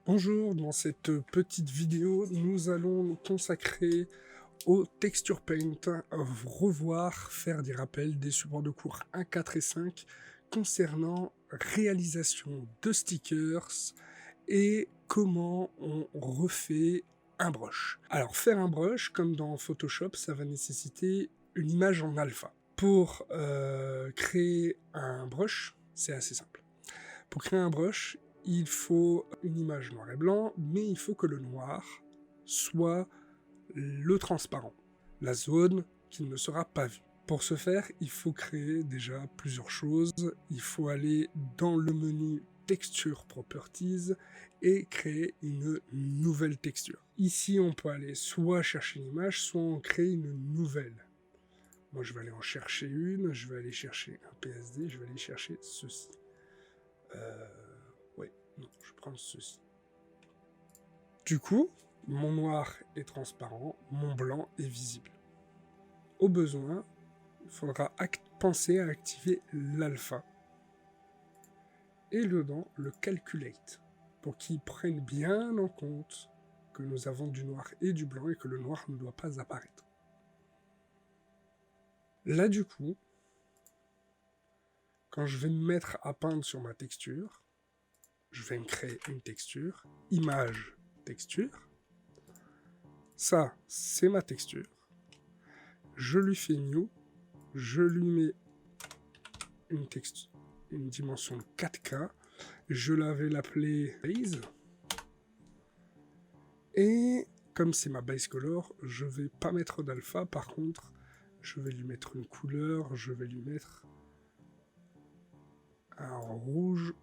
Bonjour, dans cette petite vidéo, nous allons nous consacrer au Texture Paint, revoir, faire des rappels des supports de cours 1, 4 et 5 concernant réalisation de stickers et comment on refait un brush. Alors faire un brush, comme dans Photoshop, ça va nécessiter une image en alpha. Pour créer un brush, c'est assez simple. Pour créer un brush, il faut une image noir et blanc, mais il faut que le noir soit le transparent, la zone qui ne sera pas vue. Pour ce faire, il faut créer déjà plusieurs choses. Il faut aller dans le menu Texture Properties et créer une nouvelle texture. Ici, on peut aller soit chercher une image, soit en créer une nouvelle. Moi, je vais aller en chercher une, je vais aller chercher un PSD, je vais aller chercher ceci. Ouais, non, je vais prendre ceci. Du coup, mon noir est transparent, mon blanc est visible. Au besoin, il faudra penser à activer l'alpha. Et dedans, le calculate, pour qu'il prenne bien en compte que nous avons du noir et du blanc et que le noir ne doit pas apparaître. Là, du coup, quand je vais me mettre à peindre sur ma texture, je vais me créer une texture, image, texture. Ça, c'est ma texture. Je lui fais new, je lui mets une dimension 4K, je vais l'appeler base, et comme c'est ma base color, je vais pas mettre d'alpha, par contre, je vais lui mettre une couleur, je vais lui mettre un rouge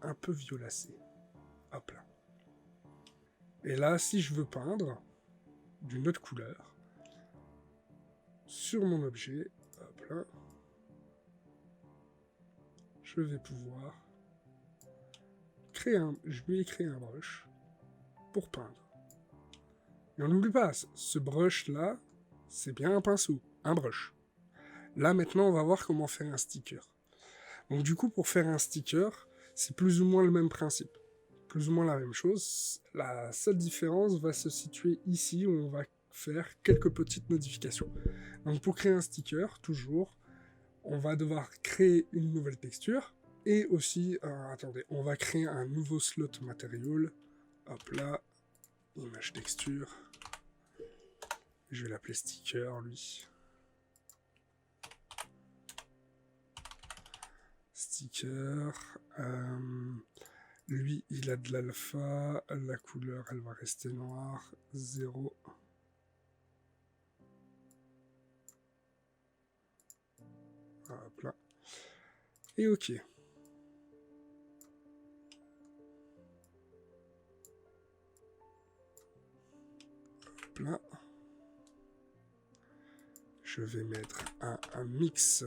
un peu violacé. Hop là. Et là, si je veux peindre d'une autre couleur sur mon objet, hop là, je vais pouvoir je vais créer un brush pour peindre. Et on n'oublie pas, ce brush là, c'est bien un pinceau, un brush. Là maintenant, on va voir comment faire un sticker. Donc du coup, pour faire un sticker, c'est plus ou moins le même principe. Plus ou moins la même chose. La seule différence va se situer ici, où on va faire quelques petites modifications. Donc pour créer un sticker, toujours, on va devoir créer une nouvelle texture. Et aussi, attendez, on va créer un nouveau slot material. Hop là, image texture. Je vais l'appeler sticker, lui. Sticker. Lui, il a de l'alpha. La couleur, elle va rester noire. 0. Hop là. Et OK. Hop là. Je vais mettre un mix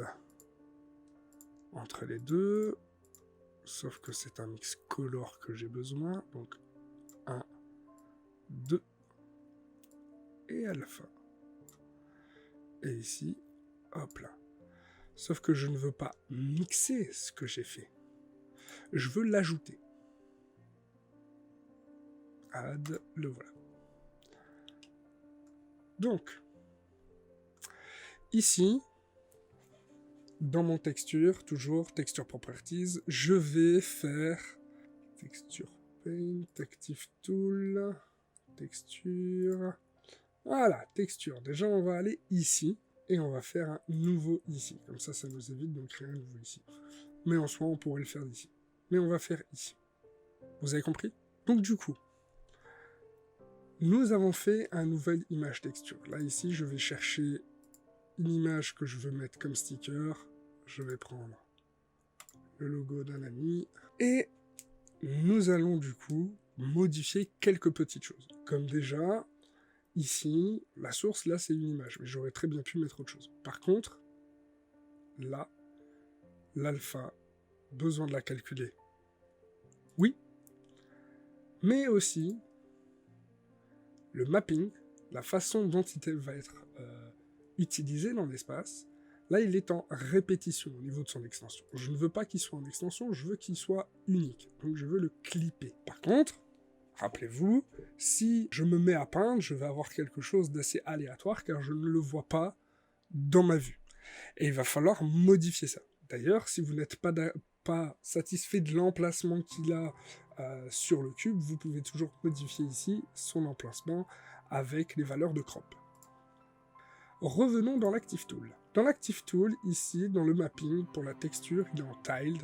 entre les deux. Sauf que c'est un mix color que j'ai besoin. Donc 1, 2 et alpha. Et ici, hop là. Sauf que je ne veux pas mixer ce que j'ai fait. Je veux l'ajouter. Add, le voilà. Donc, ici, dans mon texture, toujours texture properties, je vais faire texture paint, active tool, texture. Voilà, texture. Déjà, on va aller ici et on va faire un nouveau ici. Comme ça, ça nous évite de créer un nouveau ici. Mais en soi, on pourrait le faire d'ici. Mais on va faire ici. Vous avez compris? Donc du coup, nous avons fait un nouvel image texture. Là, ici, je vais chercher une image que je veux mettre comme sticker. Je vais prendre le logo d'un ami. Et nous allons du coup modifier quelques petites choses. Comme déjà, ici, la source, là, c'est une image. Mais j'aurais très bien pu mettre autre chose. Par contre, là, l'alpha, besoin de la calculer. Oui. Mais aussi, le mapping, la façon dont il va être utilisé dans l'espace, Là, il est en répétition au niveau de son extension. Je ne veux pas qu'il soit en extension, je veux qu'il soit unique. Donc je veux le clipper. Par contre, rappelez-vous, si je me mets à peindre, je vais avoir quelque chose d'assez aléatoire car je ne le vois pas dans ma vue. Et il va falloir modifier ça. D'ailleurs, si vous n'êtes pas satisfait de l'emplacement qu'il a sur le cube, vous pouvez toujours modifier ici son emplacement avec les valeurs de crop. Revenons dans l'Active Tool. Dans l'Active Tool, ici, dans le mapping, pour la texture, il est en tiled.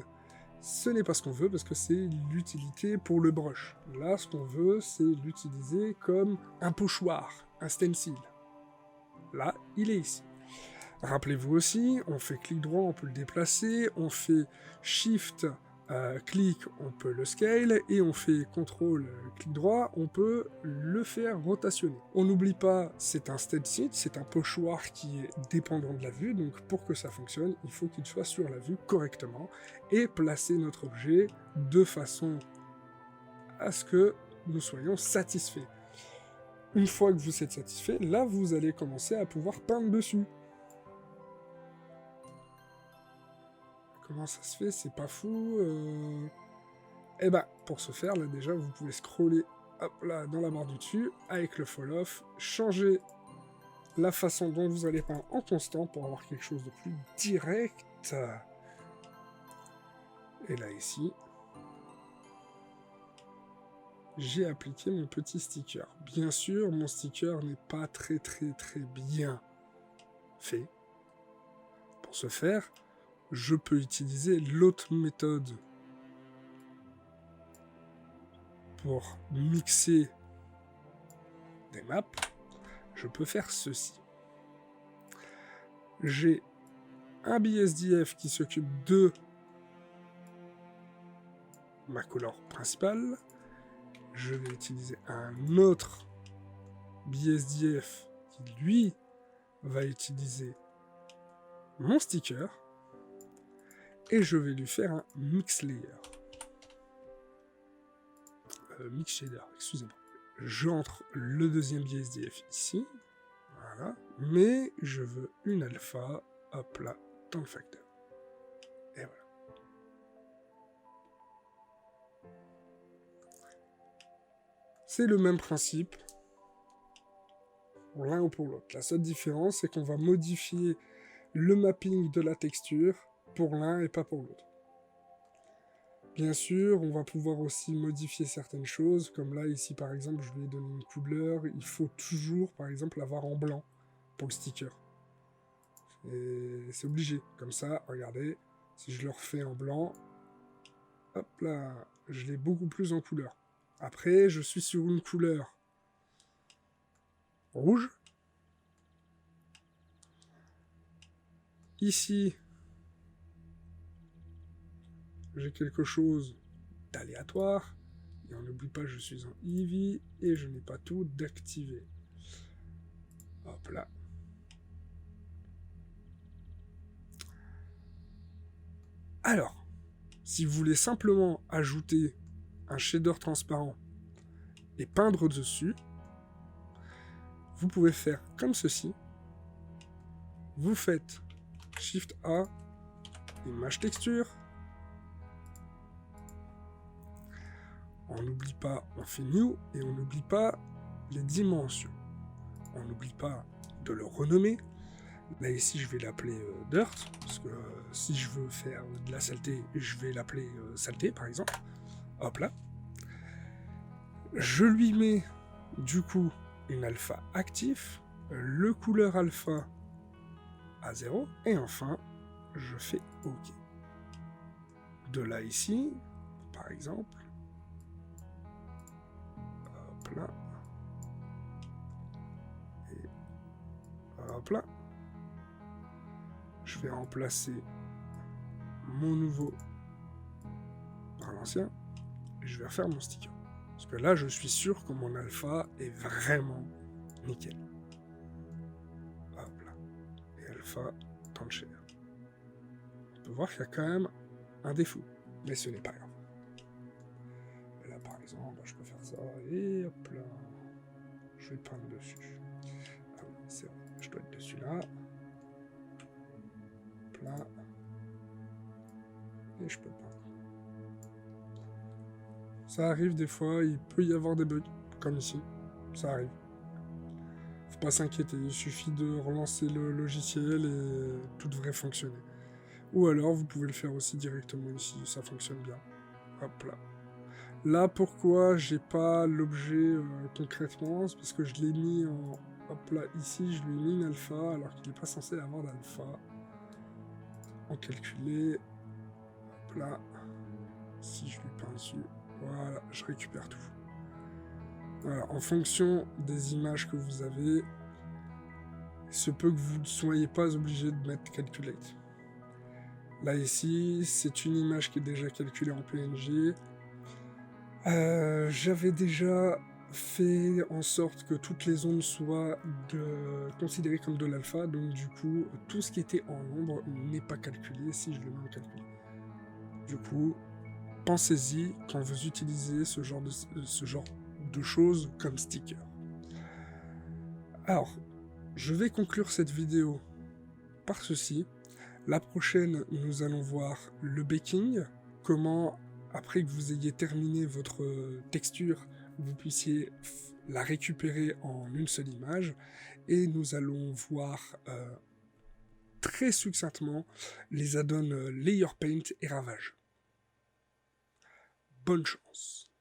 Ce n'est pas ce qu'on veut parce que c'est l'utilité pour le brush. Là, ce qu'on veut, c'est l'utiliser comme un pochoir, un stencil. Là, il est ici. Rappelez-vous aussi, on fait clic droit, on peut le déplacer, on fait Shift, clic, on peut le scale, et on fait CTRL, clic droit, on peut le faire rotationner. On n'oublie pas, c'est un stencil, c'est un pochoir qui est dépendant de la vue, donc pour que ça fonctionne, il faut qu'il soit sur la vue correctement, et placer notre objet de façon à ce que nous soyons satisfaits. Une fois que vous êtes satisfait, là vous allez commencer à pouvoir peindre dessus. Comment ça se fait? C'est pas fou. Eh ben, pour ce faire, là déjà, vous pouvez scroller hop, là, dans la barre du dessus, avec le fall-off, changer la façon dont vous allez peindre en constant pour avoir quelque chose de plus direct. Et là, ici, j'ai appliqué mon petit sticker. Bien sûr, mon sticker n'est pas très bien fait. Pour ce faire, je peux utiliser l'autre méthode pour mixer des maps. Je peux faire ceci. J'ai un BSDF qui s'occupe de ma couleur principale. Je vais utiliser un autre BSDF qui, lui, va utiliser mon sticker. Et je vais lui faire un mix layer. Mix shader, excusez-moi. J'entre le deuxième BSDF ici. Voilà. Mais je veux une alpha, hop là, dans le facteur. Et voilà. C'est le même principe pour l'un ou pour l'autre. La seule différence, c'est qu'on va modifier le mapping de la texture pour l'un et pas pour l'autre. Bien sûr, on va pouvoir aussi modifier certaines choses, comme là, ici, par exemple, je lui ai donné une couleur. Il faut toujours, par exemple, l'avoir en blanc pour le sticker. Et c'est obligé. Comme ça, regardez, si je le refais en blanc, hop là, je l'ai beaucoup plus en couleur. Après, je suis sur une couleur rouge. Ici, j'ai quelque chose d'aléatoire. Et on n'oublie pas, je suis en Eevee et je n'ai pas tout d'activé. Hop là. Alors, si vous voulez simplement ajouter un shader transparent et peindre dessus, vous pouvez faire comme ceci. Vous faites Shift A, Image Texture. On n'oublie pas, on fait New et on n'oublie pas les dimensions. On n'oublie pas de le renommer. Là ici je vais l'appeler Dirt, parce que si je veux faire de la saleté, je vais l'appeler saleté par exemple. Hop là. Je lui mets du coup une alpha actif, le couleur alpha à 0, et enfin je fais OK. De là ici, par exemple, hop là, et hop là, je vais remplacer mon nouveau par l'ancien, et je vais refaire mon sticker. Parce que là, je suis sûr que mon alpha est vraiment nickel. Hop là. Et alpha, tant de chair. On peut voir qu'il y a quand même un défaut. Mais ce n'est pas grave. Et là, par exemple, je peux faire ça. Et hop là. Je vais peindre dessus. Ah oui, c'est vrai. Je dois être dessus là. Hop là. Et je peux pas. Ça arrive des fois, il peut y avoir des bugs, comme ici. Ça arrive. Faut pas s'inquiéter, il suffit de relancer le logiciel et tout devrait fonctionner. Ou alors, vous pouvez le faire aussi directement ici, ça fonctionne bien. Hop là. Là, pourquoi j'ai pas l'objet concrètement, c'est parce que je l'ai mis en... Hop là, ici, je lui ai mis une alpha, alors qu'il n'est pas censé avoir d'alpha. En calculer. Hop là. Si je lui peins dessus, voilà, je récupère tout. Voilà, en fonction des images que vous avez, il se peut que vous ne soyez pas obligé de mettre calculate. Là ici, c'est une image qui est déjà calculée en PNG. J'avais déjà fait en sorte que toutes les ondes soient considérées comme de l'alpha, donc du coup, tout ce qui était en ombre n'est pas calculé si je le mets en calcul. Du coup, pensez-y quand vous utilisez ce genre de choses comme sticker. Alors, je vais conclure cette vidéo par ceci. La prochaine, nous allons voir le baking, comment, après que vous ayez terminé votre texture, vous puissiez la récupérer en une seule image. Et nous allons voir très succinctement les add-ons Layer Paint et Ravage. Bonne chance!